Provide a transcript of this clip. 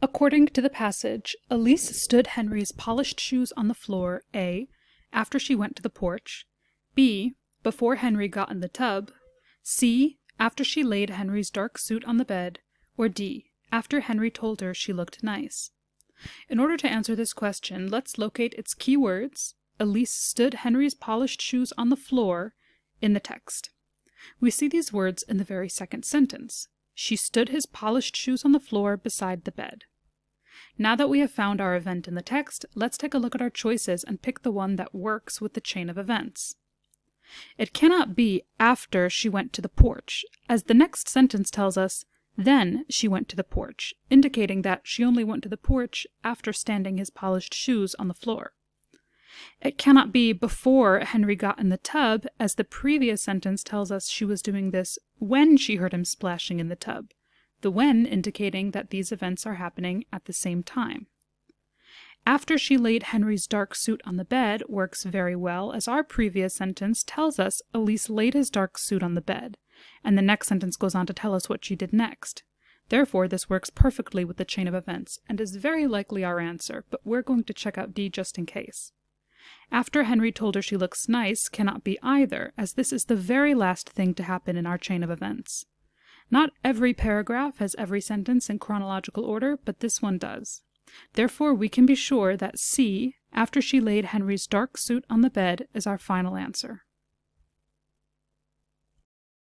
According to the passage, Elise stood Henry's polished shoes on the floor, A, after she went to the porch, B, before Henry got in the tub, C, after she laid Henry's dark suit on the bed, or D, after Henry told her she looked nice. In order to answer this question, let's locate its key words, Elise stood Henry's polished shoes on the floor, in the text. We see these words in the very second sentence. She stood his polished shoes on the floor beside the bed. Now that we have found our event in the text, let's take a look at our choices and pick the one that works with the chain of events. It cannot be after she went to the porch, as the next sentence tells us, then she went to the porch, indicating that she only went to the porch after standing his polished shoes on the floor. It cannot be before Henry got in the tub, as the previous sentence tells us she was doing this when she heard him splashing in the tub, the when indicating that these events are happening at the same time. After she laid Henry's dark suit on the bed works very well, as our previous sentence tells us Elise laid his dark suit on the bed, and the next sentence goes on to tell us what she did next. Therefore, this works perfectly with the chain of events, and is very likely our answer, but we're going to check out D just in case. After Henry told her she looks nice cannot be either, as this is the very last thing to happen in our chain of events. Not every paragraph has every sentence in chronological order, but this one does. Therefore, we can be sure that C, after she laid Henry's dark suit on the bed, is our final answer.